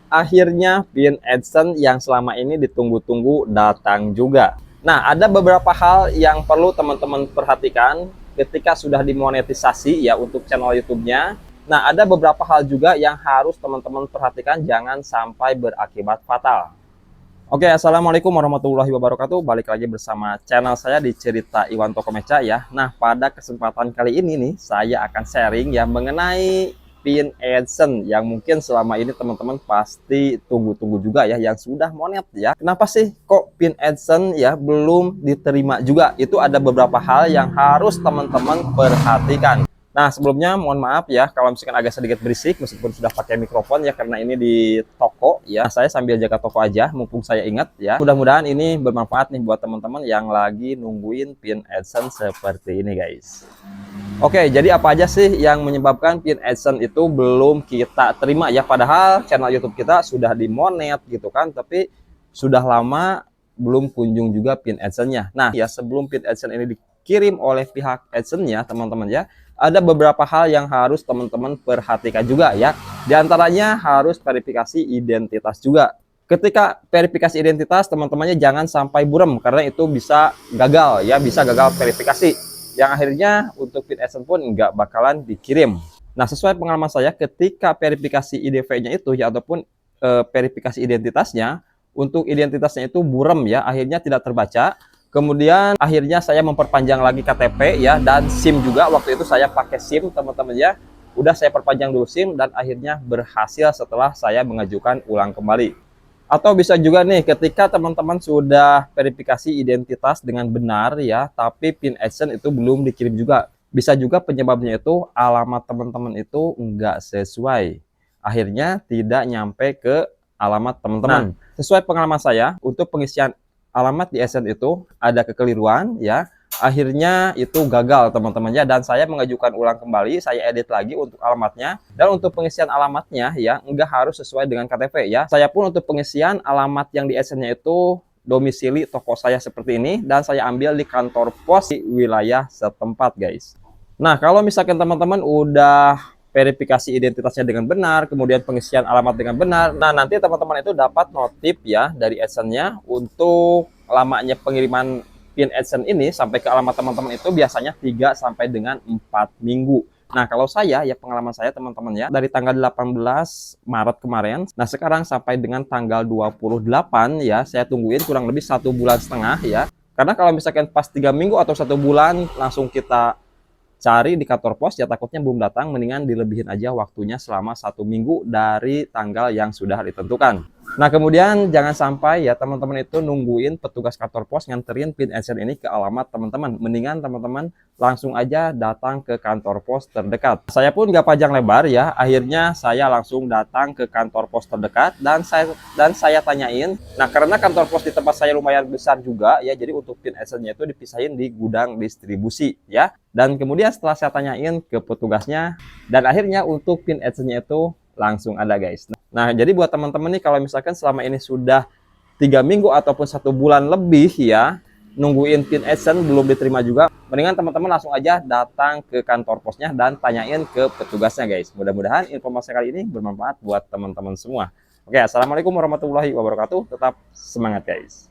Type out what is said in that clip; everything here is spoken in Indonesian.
akhirnya pin AdSense yang selama ini ditunggu-tunggu datang juga. Nah, ada beberapa hal yang perlu teman-teman perhatikan ketika sudah dimonetisasi ya untuk channel YouTube-nya. Nah, ada beberapa hal juga yang harus teman-teman perhatikan, jangan sampai berakibat fatal. Oke, assalamualaikum warahmatullahi wabarakatuh. Balik lagi bersama channel saya di Cerita Iwan Toko Meca ya. Nah, pada kesempatan kali ini nih, saya akan sharing ya mengenai pin AdSense yang mungkin selama ini teman-teman pasti tunggu-tunggu juga ya, yang sudah monet ya. Kenapa sih kok pin AdSense ya belum diterima juga? Itu ada beberapa hal yang harus teman-teman perhatikan. Nah, sebelumnya mohon maaf ya kalau misalkan agak sedikit berisik meskipun sudah pakai mikrofon ya, karena ini di toko ya. Nah, saya sambil jaga toko aja mumpung saya ingat ya. Mudah-mudahan ini bermanfaat nih buat teman-teman yang lagi nungguin pin AdSense seperti ini guys. Oke, jadi apa aja sih yang menyebabkan pin AdSense itu belum kita terima ya, padahal channel YouTube kita sudah dimonet gitu kan, tapi sudah lama belum kunjung juga pin AdSense-nya. Nah, ya sebelum pin AdSense ini dikirim oleh pihak AdSense-nya, teman-teman ya, ada beberapa hal yang harus teman-teman perhatikan juga ya. Di antaranya harus verifikasi identitas juga. Ketika verifikasi identitas, teman-temannya jangan sampai buram karena itu bisa gagal ya, bisa gagal verifikasi. Yang akhirnya untuk pin AdSense pun nggak bakalan dikirim. Nah, sesuai pengalaman saya ketika verifikasi IDV-nya itu ya, ataupun verifikasi identitasnya, untuk identitasnya itu buram ya, akhirnya tidak terbaca. Kemudian akhirnya saya memperpanjang lagi KTP ya, dan SIM juga. Waktu itu saya pakai SIM teman-teman ya, udah saya perpanjang dulu SIM dan akhirnya berhasil setelah saya mengajukan ulang kembali. Atau bisa juga nih ketika teman-teman sudah verifikasi identitas dengan benar ya, tapi pin AdSense itu belum dikirim juga. Bisa juga penyebabnya itu alamat teman-teman itu enggak sesuai, akhirnya tidak nyampe ke alamat teman-teman. Nah, sesuai pengalaman saya, untuk pengisian alamat di AdSense itu ada kekeliruan ya, akhirnya itu gagal teman-teman ya, dan saya mengajukan ulang kembali, saya edit lagi untuk alamatnya, dan untuk pengisian alamatnya ya enggak harus sesuai dengan KTP ya. Saya pun untuk pengisian alamat yang di AdSense-nya itu domisili toko saya seperti ini, dan saya ambil di kantor pos di wilayah setempat guys. Nah, kalau misalkan teman-teman udah verifikasi identitasnya dengan benar, kemudian pengisian alamat dengan benar, nah nanti teman-teman itu dapat notif ya dari AdSense-nya untuk lamanya pengiriman pin AdSense ini sampai ke alamat teman-teman itu biasanya 3 sampai dengan 4 minggu. Nah, kalau saya ya, pengalaman saya teman-teman ya, dari tanggal 18 Maret kemarin, nah sekarang sampai dengan tanggal 28 ya, saya tungguin kurang lebih 1,5 bulan ya. Karena kalau misalkan pas 3 minggu atau 1 bulan langsung kita cari di kantor pos ya, takutnya belum datang, mendingan dilebihin aja waktunya selama 1 minggu dari tanggal yang sudah ditentukan. Nah, kemudian jangan sampai ya teman-teman itu nungguin petugas kantor pos nganterin pin AdSense ini ke alamat teman-teman. Mendingan teman-teman langsung aja datang ke kantor pos terdekat. Saya pun nggak panjang lebar ya, akhirnya saya langsung datang ke kantor pos terdekat dan saya tanyain. Nah, karena kantor pos di tempat saya lumayan besar juga ya, jadi untuk pin AdSense-nya itu dipisahin di gudang distribusi ya. Dan kemudian setelah saya tanyain ke petugasnya, dan akhirnya untuk pin AdSense-nya itu langsung ada guys. Nah, jadi buat teman-teman nih, kalau misalkan selama ini sudah 3 minggu ataupun 1 bulan lebih ya nungguin pin AdSense belum diterima juga, mendingan teman-teman langsung aja datang ke kantor posnya dan tanyain ke petugasnya guys. Mudah-mudahan informasi kali ini bermanfaat buat teman-teman semua. Oke, assalamualaikum warahmatullahi wabarakatuh. Tetap semangat guys.